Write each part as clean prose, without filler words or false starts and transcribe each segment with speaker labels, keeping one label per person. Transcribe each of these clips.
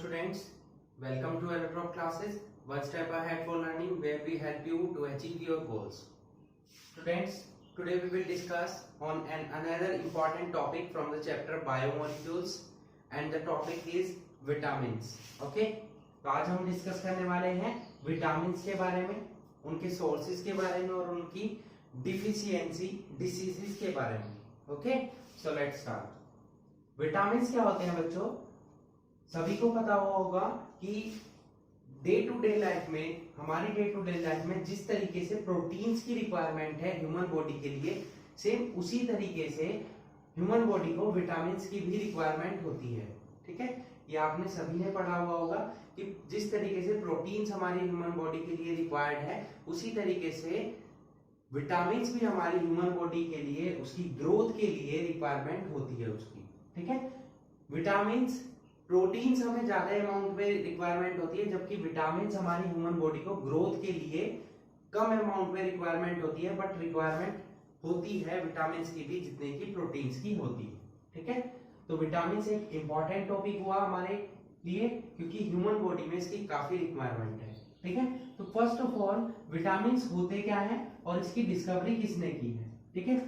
Speaker 1: students, welcome to Aeroprop classes, one step ahead for learning where we help you to achieve your goals. Students, today we will discuss on another important topic from the chapter biomolecules and the topic is vitamins. Okay, तो आज हम discuss करने वाले हैं vitamins के बारे में, उनके सोर्सेज के बारे में और उनकी डिफिशियंसी डिसीजेस के बारे में. Okay, so let's start. Vitamins क्या होते हैं बच्चों? सभी को पता हुआ होगा कि डे टू डे लाइफ में, हमारी डे टू डे लाइफ में जिस तरीके से प्रोटीन्स की रिक्वायरमेंट है ह्यूमन बॉडी के लिए, सेम उसी तरीके से ह्यूमन बॉडी को विटामिन्स की भी रिक्वायरमेंट होती है. ठीक है, ये आपने सभी ने पढ़ा हुआ होगा कि जिस तरीके से प्रोटीन्स हमारी ह्यूमन बॉडी के लिए रिक्वायर्ड है, उसी तरीके से विटामिन्स भी हमारी ह्यूमन बॉडी के लिए, उसकी ग्रोथ के लिए रिक्वायरमेंट होती है उसकी. ठीक है, विटामिन्स, प्रोटीन्स हमें ज्यादा अमाउंट में रिक्वायरमेंट होती है, जबकि विटामिन्स हमारी ह्यूमन बॉडी को ग्रोथ के लिए कम अमाउंट में रिक्वायरमेंट होती है, बट रिक्वायरमेंट होती है विटामिन्स की भी जितने की प्रोटीन्स की होती है. ठीक है, तो विटामिन्स एक इंपॉर्टेंट टॉपिक हुआ हमारे लिए क्योंकि ह्यूमन बॉडी में इसकी काफी रिक्वायरमेंट है. ठीक है, तो फर्स्ट ऑफ ऑल विटामिन्स होते क्या है और इसकी डिस्कवरी किसने की है? ठीक है,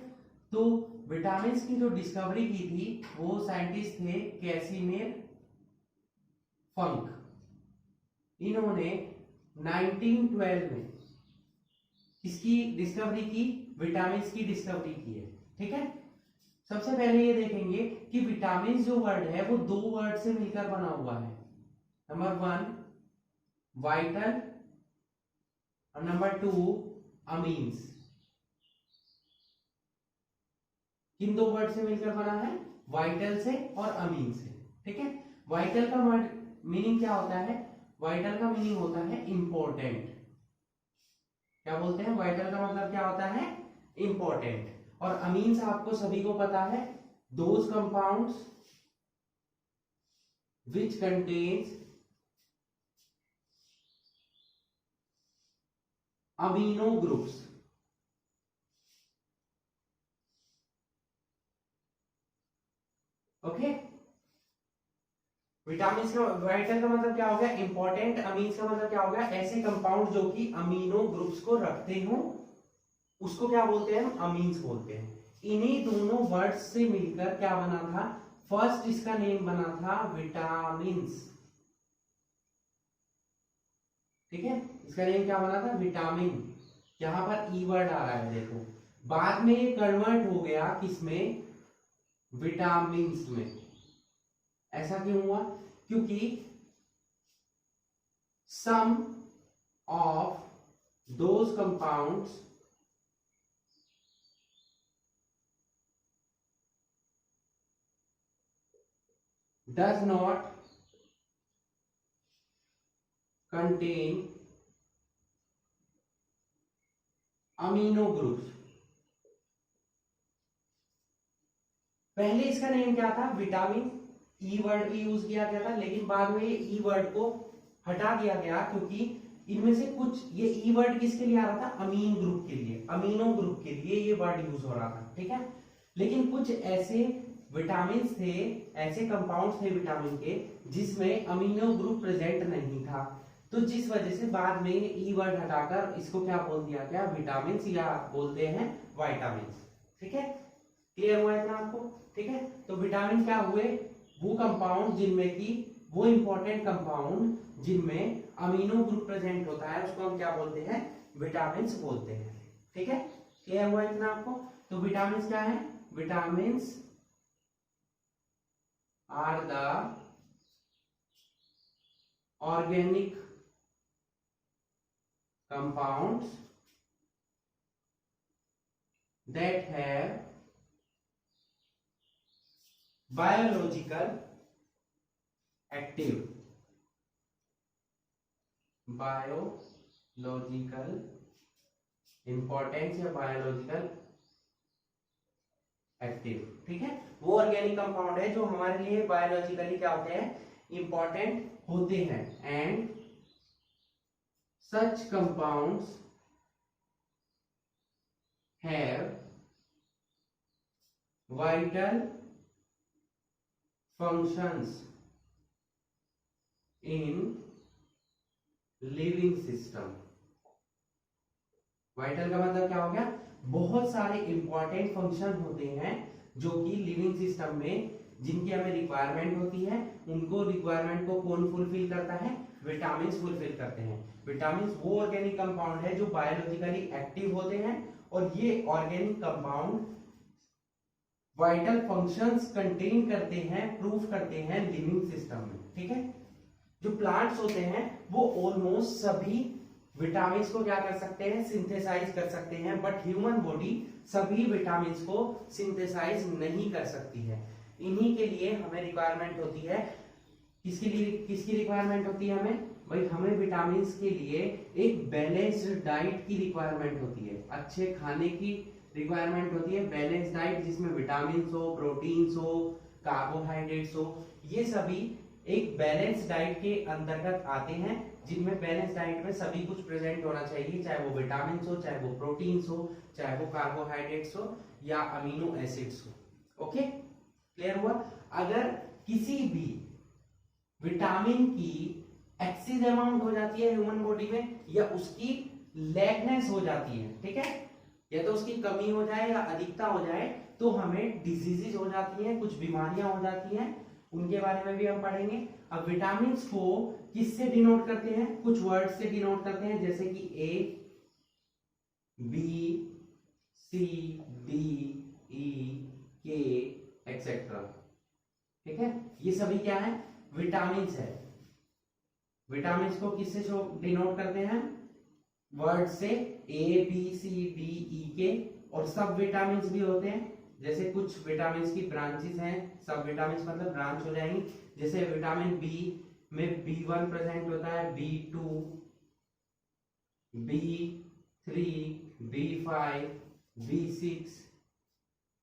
Speaker 1: तो विटामिन्स की जो डिस्कवरी की थी वो साइंटिस्ट थे कैसिमिर फंक. इन्होंने 1912 में इसकी डिस्कवरी की, विटामिन्स की डिस्कवरी की है. ठीक है, सबसे पहले ये देखेंगे कि विटामिन्स जो वर्ड है वो दो वर्ड से मिलकर बना हुआ है. नंबर 1 वाइटल और नंबर 2 अमीन्स. किन दो वर्ड से मिलकर बना है? वाइटल से और अमीन से. ठीक है, वाइटल का मीनिंग क्या होता है? वाइटल का मीनिंग होता है इंपॉर्टेंट. क्या बोलते हैं? वाइटल का मतलब क्या होता है? इंपॉर्टेंट. और अमीन्स आपको सभी को पता है, those compounds which contains amino groups. Okay, vitamins का, वाइटल का मतलब क्या हो गया? इंपॉर्टेंट. अमीन्स का मतलब क्या हो गया? ऐसे कंपाउंड जो कि अमीनो ग्रुप्स को रखते हो, उसको क्या बोलते हैं? अमीन्स बोलते हैं. इन्हीं दोनों वर्ड्स से मिलकर क्या बना था? फर्स्ट इसका नेम बना था विटामिन्स. ठीक है, इसका नेम क्या बना था? विटामिन. यहां पर ई वर्ड आ रहा है, देखो. बाद में ये कन्वर्ट हो गया किसमें? विटामिन्स में. ऐसा क्यों हुआ? क्योंकि some of those compounds does not contain amino groups. पहले इसका नेम क्या था? विटामिन. ई वर्ड भी यूज किया गया था, लेकिन बाद में ये ई वर्ड को हटा दिया गया क्योंकि इनमें से कुछ, ये ई वर्ड किसके लिए आ रहा था? अमीन ग्रुप के लिए, अमीनो ग्रुप के लिए ये वर्ड यूज हो रहा था. ठीक है, लेकिन कुछ ऐसे विटामिन्स थे, ऐसे कंपाउंड्स थे विटामिन के जिसमें अमीनो ग्रुप प्रेजेंट नहीं था, तो जिस वजह से बाद में ई वर्ड हटाकर इसको क्या बोल दिया गया? विटामिन्स, या बोलते हैं वाइटामिन्स. ठीक है, क्लियर हुआ इतना आपको? ठीक है, तो विटामिन क्या हुए? वो कंपाउंड जिनमें की, वो इंपॉर्टेंट कंपाउंड जिनमें अमीनो ग्रुप प्रेजेंट होता है, उसको हम क्या बोलते हैं? विटामिन्स बोलते हैं. ठीक है, क्लियर हुआ इतना आपको? तो विटामिन्स क्या है? Vitamins are the organic compounds that have biological active importance या biological एक्टिव. ठीक है, वो ऑर्गेनिक कंपाउंड है जो हमारे लिए बायोलॉजिकली क्या होते हैं? इंपॉर्टेंट होते हैं. And such compounds have vital functions in living system. Vital का मतलब क्या हो गया, बहुत सारे इंपॉर्टेंट फंक्शन होते हैं जो कि लिविंग सिस्टम में जिनकी हमें रिक्वायरमेंट होती है, उनको रिक्वायरमेंट को कौन फुलफिल करता है, विटामिन फुलफिल करते हैं। विटामिन वो ऑर्गेनिक कंपाउंड है जो बायोलॉजिकली एक्टिव होते हैं और ये organic compound vital functions contain करते हैं, प्रूफ करते हैं लिविंग सिस्टम में। ठीक है, जो प्लांट्स होते हैं वो ऑलमोस्ट सभी विटामिन को क्या कर सकते हैं, सिंथेसाइज कर सकते हैं, बट ह्यूमन बॉडी सभी विटामिन को सिंथेसाइज नहीं कर सकती है। इन्हीं के लिए हमें रिक्वायरमेंट होती है, किसकी रिक्वायरमेंट होती है हमें भाई, हमें विटामिन के लिए एक बैलेंस्ड डाइट की रिक्वायरमेंट होती है, अच्छे खाने की रिक्वायरमेंट होती है, बैलेंस डाइट जिसमें विटामिन हो, प्रोटीन्स हो, कार्बोहाइड्रेट्स हो, ये सभी एक बैलेंस डाइट के अंतर्गत आते हैं, जिनमें बैलेंस डाइट में सभी कुछ प्रेजेंट होना चाहिए, चाहे वो विटामिन हो, चाहे वो प्रोटीन्स हो, चाहे वो कार्बोहाइड्रेट्स हो या अमीनो एसिड्स हो। ओके, क्लियर हुआ। अगर किसी भी विटामिन की एक्सेस अमाउंट हो जाती है ह्यूमन बॉडी में, या उसकी लैकनेस हो जाती है, ठीक है, या तो उसकी कमी हो जाए या अधिकता हो जाए, तो हमें डिजीजेस हो जाती हैं, कुछ बीमारियां हो जाती हैं, उनके बारे में भी हम पढ़ेंगे। अब विटामिन को किससे डिनोट करते हैं, कुछ वर्ड से डिनोट करते हैं, जैसे कि ए, बी, सी, डी, ई, के एक्सेट्रा। ठीक है, ये सभी क्या है, विटामिन है। विटामिन को किससे डिनोट करते हैं, वर्ड से, ए, बी, सी, डी, ई, के। और सब विटामिन भी होते हैं, जैसे कुछ विटामिन की ब्रांचेस हैं, सब विटामिन मतलब ब्रांच हो जाएंगी, जैसे विटामिन बी में B1 प्रेजेंट होता है, B2, B3, B5, B6,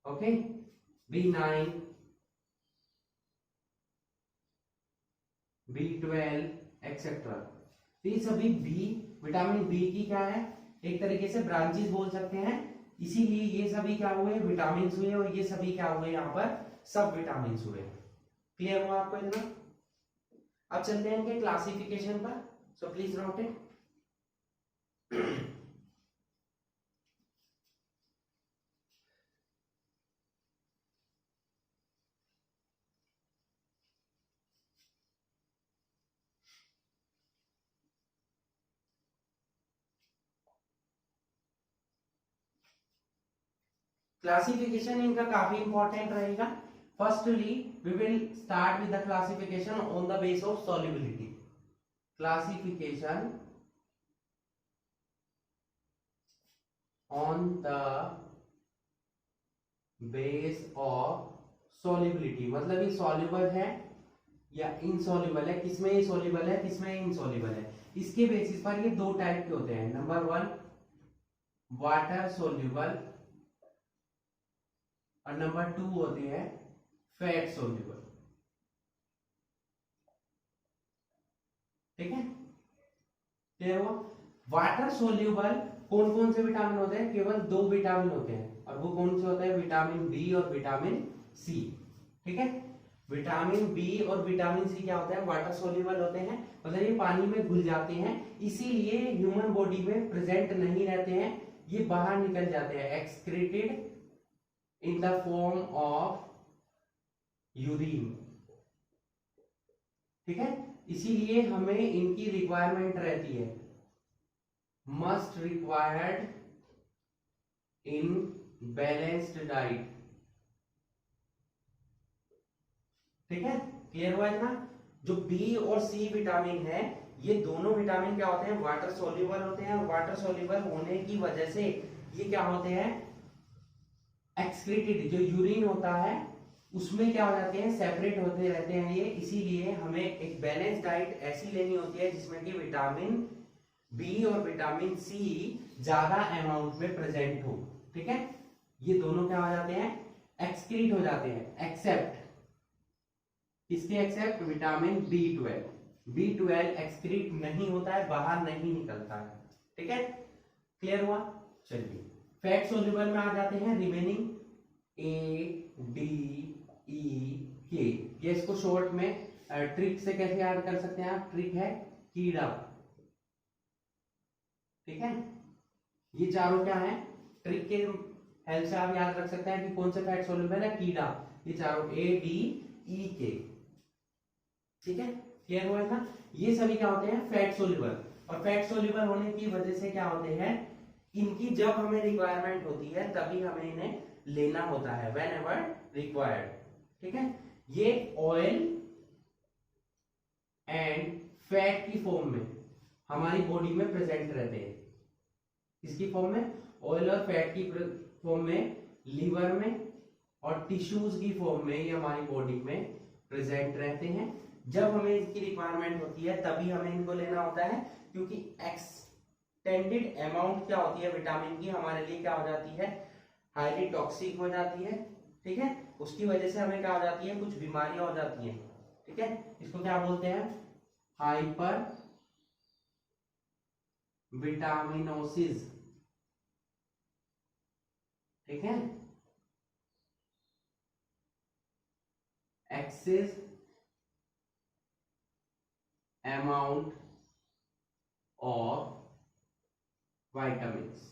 Speaker 1: okay, B9, B12 etcetera. तो ये सभी विटामिन बी की क्या है, एक तरीके से ब्रांचेस बोल सकते हैं, इसीलिए ये सभी क्या हुए, विटामिन हुए, और ये सभी क्या हुए, यहाँ पर सब विटामिन हुए। क्लियर हुआ आपको इतना। अब चलते हैं इनके क्लासिफिकेशन पर, so please note it. Classification इनका काफी इंपॉर्टेंट रहेगा। Firstly we will start with the classification on the base of solubility. Classification on the base of solubility, मतलब ये सॉल्युबल है या इनसॉल्युबल है, किसमें ये सॉल्युबल है, किसमें इनसॉल्युबल है, इसके बेसिस पर ये दो टाइप के होते हैं। नंबर 1 वाटर सॉल्युबल और नंबर 2 होते हैं फैट सॉल्युबल। ठीक है, क्लियर हुआ। वाटर सॉल्युबल कौन कौन से विटामिन होते हैं, केवल 2 विटामिन होते हैं, और वो कौन से होते हैं, विटामिन बी और विटामिन सी। ठीक है, विटामिन बी और विटामिन सी क्या होते हैं, वाटर सॉल्युबल होते हैं, मतलब ये पानी में घुल जाते हैं, इसीलिए ह्यूमन बॉडी में प्रेजेंट नहीं रहते हैं, ये बाहर निकल जाते हैं, excreted in the form of urine. ठीक है, इसीलिए हमें इनकी रिक्वायरमेंट रहती है, must required in balanced diet. ठीक है, क्लियर हुआ इतना। जो बी और सी विटामिन है, ये दोनों विटामिन क्या होते हैं, वाटर सोल्यूबल होते हैं, और वाटर सोल्यूबल होने की वजह से ये क्या होते हैं, एक्सक्रीटेड, जो यूरिन होता है उसमें क्या हो जाते हैं, सेपरेट होते रहते हैं ये। इसीलिए हमें एक बैलेंस डाइट ऐसी लेनी होती है जिसमें कि विटामिन बी और विटामिन सी ज्यादा अमाउंट में प्रेजेंट हो। ठीक है, ये दोनों क्या हो जाते हैं, एक्सक्रीट हो जाते हैं, एक्सेप्ट इसके, एक्सेप्ट विटामिन B12 एक्सक्रीट नहीं होता है, बाहर नहीं निकलता है। ठीक है, क्लियर हुआ। चलिए फैट सोल्यूबल में आ जाते हैं, remaining A, D, E, K, ये इसको शॉर्ट में ट्रिक से कैसे याद कर सकते हैं आप? ट्रिक है कीड़ा, ठीक है। ये चारों क्या है? ट्रिक के हेल्प से आप याद रख सकते हैं कि कौन से फैट सोल्यूबल है? कीड़ा। ये चारों ए डी ई के, ठीक है, क्लियर हुआ ना? ये सभी क्या होते हैं? Fat soluble. और फैट सोल्यूबल होने की वजह से क्या होते हैं? इनकी जब हमें रिक्वायरमेंट होती है तभी हमें इन्हें लेना होता है, व्हेन एवर रिक्वायर्ड, ठीक है। ये ऑयल एंड फैट की फॉर्म में हमारी बॉडी में प्रेजेंट रहते हैं। किसकी फॉर्म में? ऑयल और फैट की फॉर्म में, लीवर में और टिश्यूज की फॉर्म में ये हमारी बॉडी में प्रेजेंट रहते हैं। जब हमें इसकी रिक्वायरमेंट होती है तभी हमें इनको लेना होता है, क्योंकि एक्सटेंडेड अमाउंट क्या होती है विटामिन की हमारे लिए क्या हो जाती है? हाईली टॉक्सिक हो जाती है, ठीक है। उसकी वजह से हमें क्या हो जाती है? कुछ बीमारियां हो जाती हैं, ठीक है। इसको क्या बोलते हैं? हाइपर विटामिनोसिस, ठीक है। Excess amount of vitamins.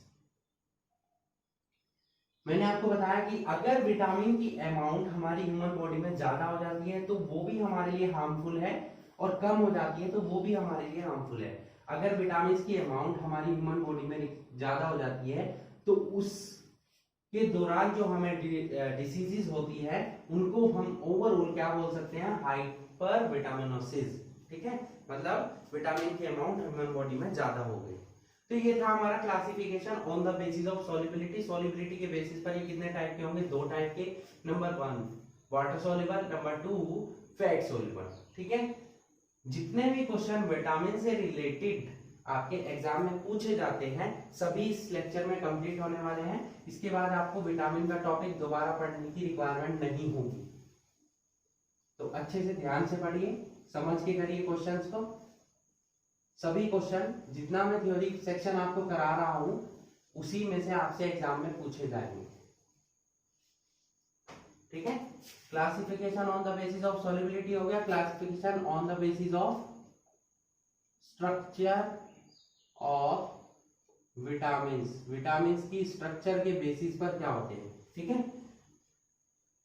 Speaker 1: मैंने आपको बताया कि अगर विटामिन की अमाउंट हमारी ह्यूमन बॉडी में ज्यादा हो जाती है तो वो भी हमारे लिए हार्मफुल है, और कम हो जाती है तो वो भी हमारे लिए हार्मफुल है। अगर विटामिन की अमाउंट हमारी ह्यूमन बॉडी में ज्यादा हो जाती है तो उसके दौरान जो हमें डिसीजेस होती है उनको हम ओवरऑल क्या बोल सकते हैं? हाइपर विटामिनोसिस, ठीक है। मतलब विटामिन की अमाउंट ह्यूमन बॉडी में ज्यादा हो गई। तो ये था हमारा classification on the basis of solubility. Solubility के बेसिस पर ये कितने टाइप के होंगे? 2 टाइप के। Number 1 water soluble, number 2 fat soluble, ठीक है। जितने भी क्वेश्चन विटामिन से रिलेटेड आपके एग्जाम में पूछे जाते हैं सभी इस लेक्चर में कंप्लीट होने वाले हैं। इसके बाद आपको विटामिन का टॉपिक दोबारा पढ़ने की रिक्वायरमेंट नहीं होगी। तो अच्छे से ध्यान से पढ़िए, समझ के करिए क्वेश्चंस को। सभी क्वेश्चन जितना मैं थ्योरी सेक्शन आपको करा रहा हूं उसी में से आपसे एग्जाम में पूछे जाएंगे, ठीक है। Classification on the basis of solubility हो गया। Classification on the basis of structure of vitamins. Vitamins की स्ट्रक्चर के बेसिस पर क्या होते हैं, ठीक है।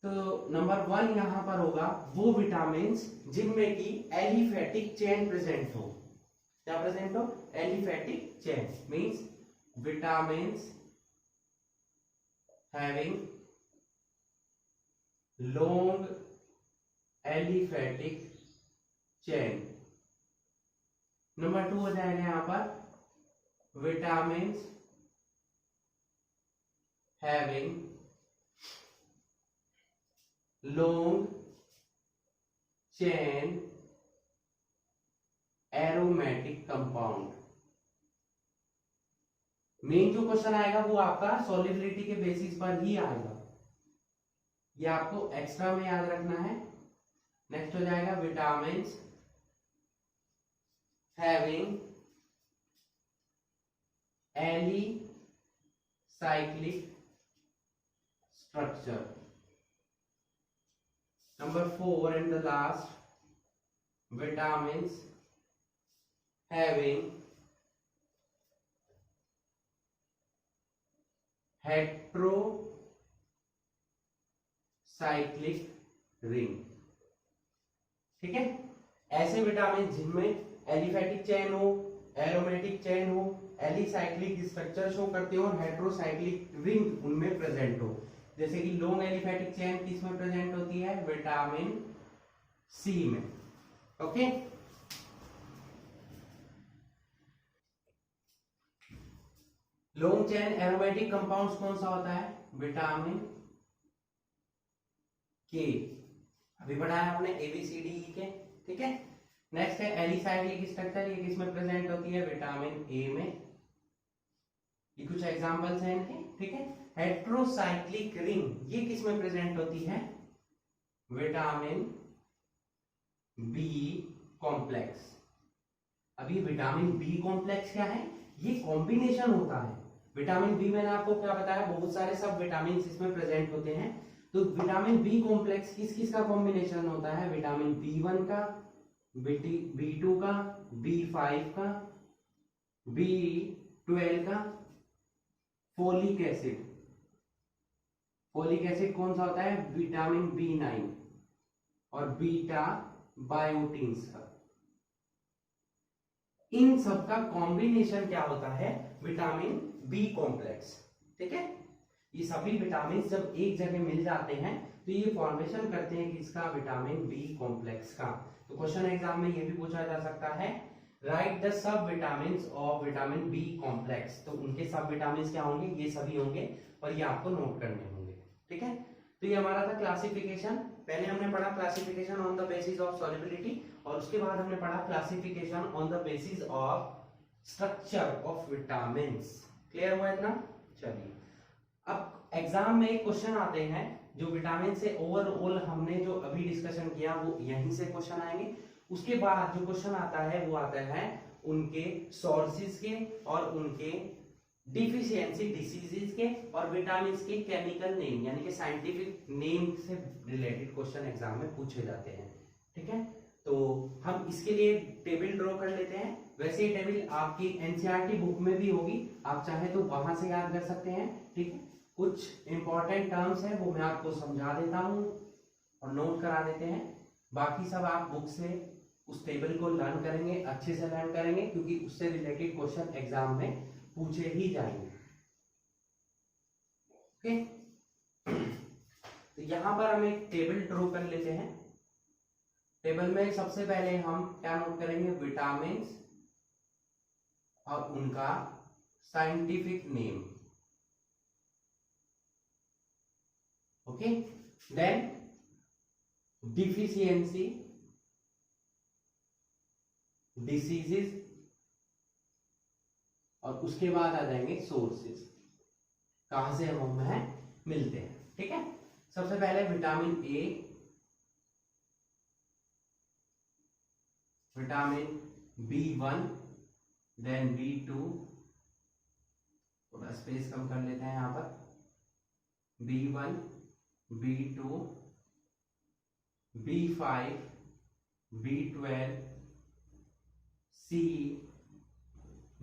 Speaker 1: तो नंबर 1 यहां पर होगा वो विटामिन्स जिनमें की एलिफेटिक चेन प्रेजेंट हो। क्या प्रेजेंट हो? Aliphatic chain means vitamins having long aliphatic chain. Number 2 हो जाएगा यहां पर vitamins having long chain aromatic compound. Main जो क्वेश्चन आएगा वो आपका सॉल्युबिलिटी के बेसिस पर ही आएगा, ये आपको एक्स्ट्रा में याद रखना है। नेक्स्ट हो जाएगा vitamins having alicyclic structure. Number 4 and the last vitamins having heterocyclic ring, ठीक है। ऐसे विटामिन जिनमें एलिफेटिक चेन हो, एरोमेटिक चेन हो, एलिसाइक्लिक स्ट्रक्चर शो करते हो और हेटेरोसाइक्लिक रिंग उनमें प्रेजेंट हो। जैसे कि लॉन्ग एलिफेटिक चेन किसमें प्रेजेंट होती है? विटामिन सी में, okay. Long chain aromatic compounds कौन सा होता है? विटामिन के, अभी पढ़ा है आपने ABCDE के, ठीक है। नेक्स्ट है एलिसाइक्लिक स्ट्रक्चर, ये किसमें प्रेजेंट होती है? विटामिन ए में। ये कुछ एग्जांपल्स हैं इनके, ठीक है। हेटेरोसाइक्लिक रिंग ये किसमें प्रेजेंट होती है? Vitamin B complex. अभी विटामिन बी कॉम्प्लेक्स क्या है? ये कॉम्बिनेशन होता है। विटामिन बी मैंने आपको क्या बताया? बहुत सारे सब विटामिन इसमें प्रेजेंट होते हैं। तो विटामिन बी कॉम्प्लेक्स किस किस का कॉम्बिनेशन होता है? विटामिन बी1 का, बी2 का, बी5 का, बी12 का, फोलिक एसिड। फोलिक एसिड कौन सा होता है? विटामिन बी9 और बीटा बायोटिन्स का। इन सब का कॉम्बिनेशन क्या होता है? Vitamin B complex. ठीक है, ये सभी विटामिन जब एक जगह मिल जाते हैं तो ये फॉर्मेशन करते हैं किसका? विटामिन बी कॉम्प्लेक्स का। तो क्वेश्चन एग्जाम में ये भी पूछा जा सकता है, write the sub vitamin of vitamin B complex. तो उनके सब विटामिन क्या होंगे? ये सभी होंगे और ये आपको नोट करने होंगे। ठीक है, तो ये हमारा था क्लासिफिकेशन। पहले हमने पढ़ा classification on the basis of solubility और उसके बाद हमने पढ़ा classification on the basis of structure of vitamins. Clear हुआ इतना? चलिए, अब एग्जाम में एक क्वेश्चन आते हैं जो विटामिन से ओवरऑल हमने जो अभी डिस्कशन किया वो यहीं से क्वेश्चन आएंगे। उसके बाद जो क्वेश्चन आता है वो आता है उनके सोर्सेज के और उनके डिफिशियंसी डिसीजेस के और विटामिन के केमिकल नेम यानी कि साइंटिफिक नेम से रिलेटेड क्वेश्चन एग्जाम में पूछे जाते हैं। ठीक है, तो हम इसके लिए टेबल ड्रॉ कर लेते हैं। वैसे ये टेबल आपकी एनसीईआरटी बुक में भी होगी, आप चाहे तो वहां से याद कर सकते हैं। ठीक है, कुछ इंपॉर्टेंट टर्म्स है वो मैं आपको समझा देता हूं और नोट करा देते हैं। बाकी सब आप बुक से उस टेबल को लर्न करेंगे, अच्छे से लर्न करेंगे, क्योंकि उससे रिलेटेड क्वेश्चन एग्जाम में पूछे ही जाएंगे। ओके, तो यहां पर हम एक टेबल ड्रॉ कर लेते हैं। टेबल में सबसे पहले हम क्या नोट करेंगे? विटामिन और उनका scientific name. Okay, then deficiency, diseases और उसके बाद आ जाएंगे सोर्सेस, कहां से हम मिलते हैं। ठीक है, सबसे पहले vitamin A, vitamin B one, then B two, थोड़ा स्पेस कम कर लेते हैं यहां पर, बी1, बी2, बी5, बी12, सी,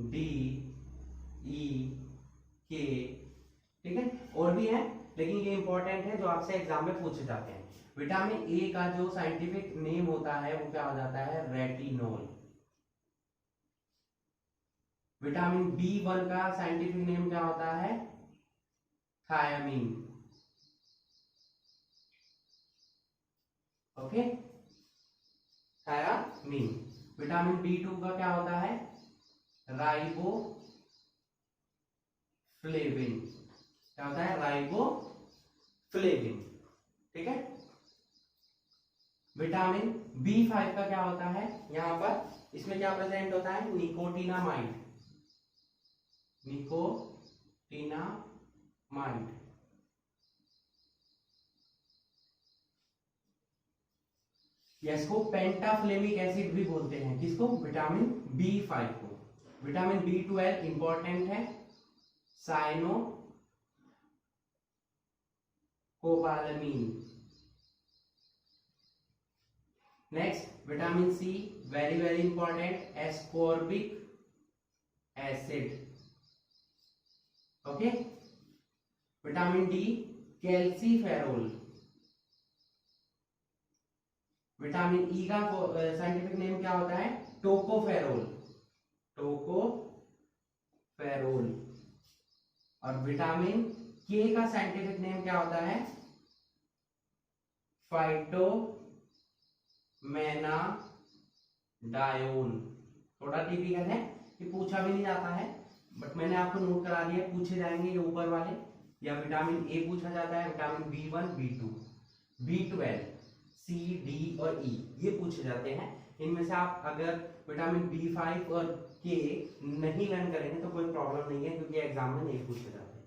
Speaker 1: डी, ई, के। ठीक है, और भी है लेकिन ये इंपॉर्टेंट है जो आपसे एग्जाम में पूछे जाते हैं। विटामिन ए का जो साइंटिफिक नेम होता है वो क्या हो जाता है? रेटिनोल। विटामिन बी1 का साइंटिफिक नेम क्या होता है? थायामीन। Okay, thiamine. विटामिन बी2 का क्या होता है? राइबोफ्लेविन। क्या होता है? राइबोफ्लेविन। ठीक है, विटामिन बी5 का क्या होता है? यहां पर इसमें क्या प्रेजेंट होता है? निकोटिनामाइड। निकोटिनामाइड। इसको पेंटाफ्लेमिक एसिड भी बोलते हैं। किसको? विटामिन बी5 को। विटामिन बी12 इंपॉर्टेंट है, cyanocobalamin. Next vitamin C, very very important, ascorbic acid. Okay, vitamin D, calciferol. Vitamin E का साइंटिफिक नेम क्या होता है? टोकोफेरोल। टोकोफेरोल। और विटामिन के का साइंटिफिक नेम क्या होता है? फाइटोमेनाडायोन। थोड़ा टिपिकल है, ये पूछा भी नहीं जाता है बट मैंने आपको नोट करा दिया, पूछे जाएंगे ये ऊपर वाले। या विटामिन ए पूछा जाता है, vitamin B1, बी2, B12, C, D और ई, ये पूछे जाते हैं। इनमें से आप अगर विटामिन बी5 और के नहीं लर्न करेंगे तो कोई प्रॉब्लम नहीं है, क्योंकि एग्जाम में नहीं पूछे जाते।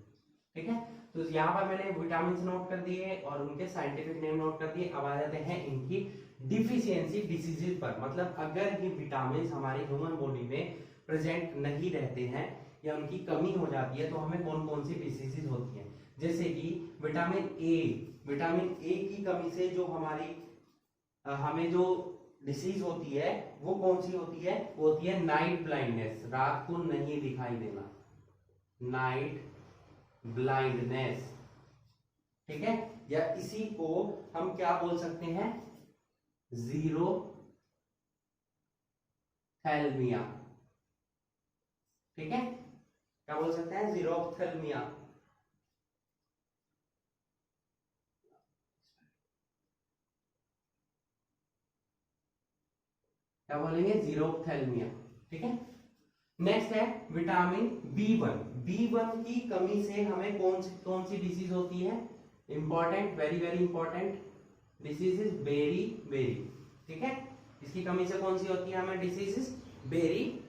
Speaker 1: ठीक है, तो यहाँ पर मैंने विटामिन नोट कर दिए और उनके साइंटिफिक नेम नोट कर दिए। अब आ जाते हैं इनकी डिफिशियंसी डिसीजेज पर। मतलब अगर ये विटामिन हमारे ह्यूमन बॉडी में प्रेजेंट नहीं रहते हैं या उनकी कमी हो जाती है तो हमें कौन कौन सी डिसीजेज होती है। जैसे कि विटामिन ए की कमी से जो हमारी हमें जो डिसीज होती है वो कौन सी होती है, वो होती है नाइट ब्लाइंडनेस, रात को नहीं दिखाई देना, नाइट ब्लाइंडनेस, ठीक है। या इसी को हम क्या बोल सकते हैं, जीरोथैल्मिया, ठीक है, क्या बोल सकते हैं, जीरोथैल्मिया। क्या बोलेंगे, जीरोथैल्मिया, ठीक है। नेक्स्ट है विटामिन बी वन की कमी से हमें कौन सी डिसीज होती है, important, very very important disease is beri, ठीक है। इसकी कमी से कौन सी होती है हमें डिसीज, बेरी।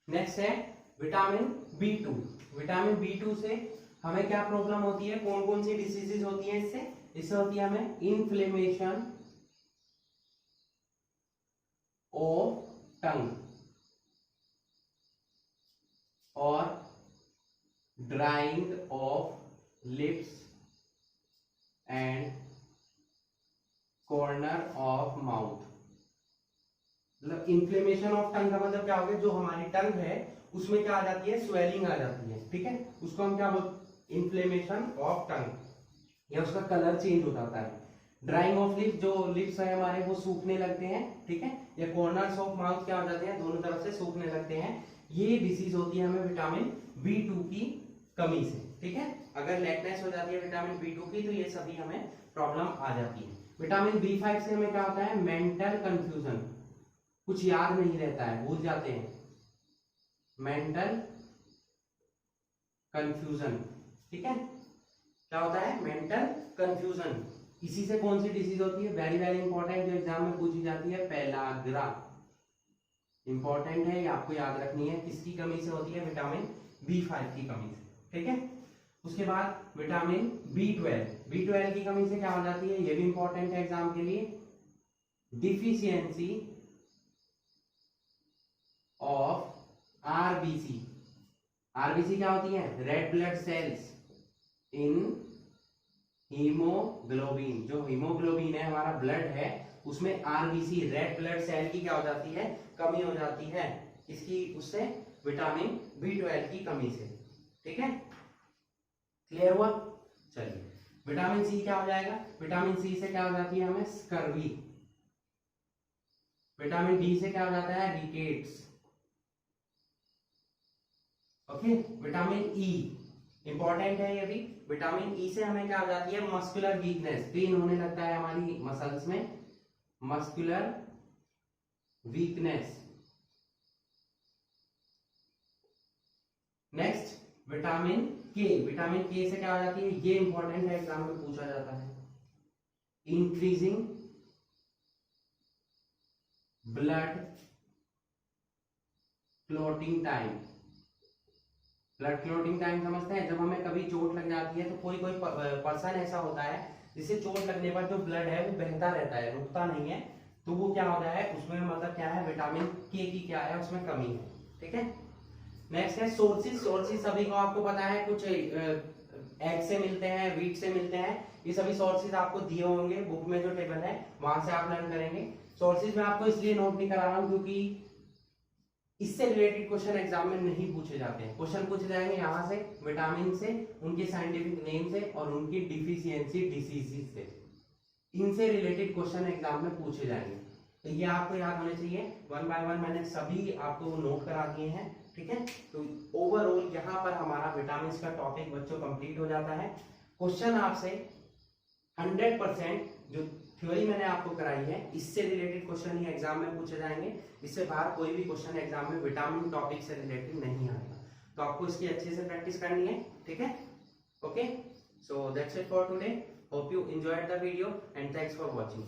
Speaker 1: नेक्स्ट है विटामिन बी टू से हमें क्या प्रॉब्लम होती है, कौन कौन सी डिसीजेज होती है इससे होती है हमें इन्फ्लेमेशन ऑफ टंग और drying of lips and corner of mouth. मतलब इन्फ्लेमेशन ऑफ टंग का मतलब क्या हो गया, जो हमारी टंग है उसमें क्या आ जाती है, स्वेलिंग आ जाती है, ठीक है, उसको हम क्या बोलते, इन्फ्लेमेशन ऑफ टंग, या उसका कलर चेंज हो जाता है। ड्राइंग ऑफ लिप्स, जो लिप्स है हमारे वो सूखने लगते हैं, ठीक है, या कॉर्नर्स ऑफ माउथ क्या हो जाते हैं, दोनों तरफ से सूखने लगते हैं। ये डिसीज होती है हमें विटामिन बी2 की कमी से, ठीक है। अगर लैकनेस हो जाती है विटामिन बी2 की तो ये सभी हमें प्रॉब्लम आ जाती है। विटामिन बी5 से हमें क्या होता है, मेंटल कंफ्यूजन, कुछ याद नहीं रहता है, भूल जाते हैं, मेंटल कंफ्यूजन, ठीक है, क्या होता है, मेंटल कंफ्यूजन। इसी से कौन सी डिसीज होती है, वेरी वेरी इंपॉर्टेंट, जो एग्जाम में पूछी जाती है, पेलाग्रा, इंपॉर्टेंट है, ये आपको याद रखनी है, किसकी कमी से होती है, विटामिन बी5 की कमी से, ठीक है। उसके बाद विटामिन बी12 की कमी से क्या हो जाती है, ये भी इंपॉर्टेंट है एग्जाम के लिए, डिफिशियंसी ऑफ आरबीसी क्या होती है, रेड ब्लड सेल्स इन हीमोग्लोबिन, जो हीमोग्लोबिन है हमारा ब्लड है उसमें आरबीसी, रेड ब्लड सेल की क्या हो जाती है, कमी हो जाती है, इसकी उससे विटामिन बी12 की कमी से, ठीक है, क्लियर हुआ। चलिए विटामिन सी क्या हो जाएगा, विटामिन सी से क्या हो जाती है हमें स्कर्वी, विटामिन डी से क्या हो जाता है, rickets, okay. Vitamin E important है ये भी, विटामिन ई से हमें क्या हो जाती है, मस्कुलर वीकनेस, पेन होने लगता है हमारी मसल्स में, मस्कुलर वीकनेस। नेक्स्ट विटामिन के से क्या हो जाती है, ये इंपॉर्टेंट है, एग्जाम में पूछा जाता है, increasing blood clotting time. Blood clotting time समझते हैं, जब हमें कभी चोट लग जाती है तो कोई पर्सन ऐसा होता है जिसे चोट लगने पर जो ब्लड है वो बहता रहता है, रुकता नहीं है, तो वो क्या होता है उसमें, मतलब क्या है, विटामिन के की क्या है, उसमें कमी है, ठीक है। नेक्स्ट है सोर्सेज सभी को आपको पता है, कुछ एग से मिलते हैं, व्हीट से मिलते हैं, ये सभी सोर्सेज आपको दिए होंगे बुक में, जो टेबल है वहां से आप लर्न करेंगे। सोर्सेज में आपको इसलिए नोट नहीं करा रहा हूं क्योंकि इससे रिलेटेड क्वेश्चन एग्जाम में नहीं पूछे जाते हैं, क्वेश्चन पूछे जाएंगे यहाँ से, विटामिन से, उनके साइंटिफिक नेम से और उनकी डिफिशियंसी डिसीज से, इनसे रिलेटेड क्वेश्चन एग्जाम में पूछे जाएंगे, तो ये आपको याद होने चाहिए। 1 बाय 1 मैंने सभी आपको नोट करा दिए हैं, ठीक है। तो ओवरऑल यहाँ पर हमारा विटामिन का टॉपिक बच्चों कंप्लीट हो जाता है। क्वेश्चन आपसे 100% जो थ्योरी मैंने आपको कराई है इससे रिलेटेड क्वेश्चन ही एग्जाम में पूछे जाएंगे, इससे बाहर कोई भी क्वेश्चन एग्जाम में विटामिन टॉपिक से रिलेटेड नहीं आएगा, तो आपको इसकी अच्छे से प्रैक्टिस करनी है, ठीक है। Okay, so that's it for today, hope you enjoyed the video and thanks for watching.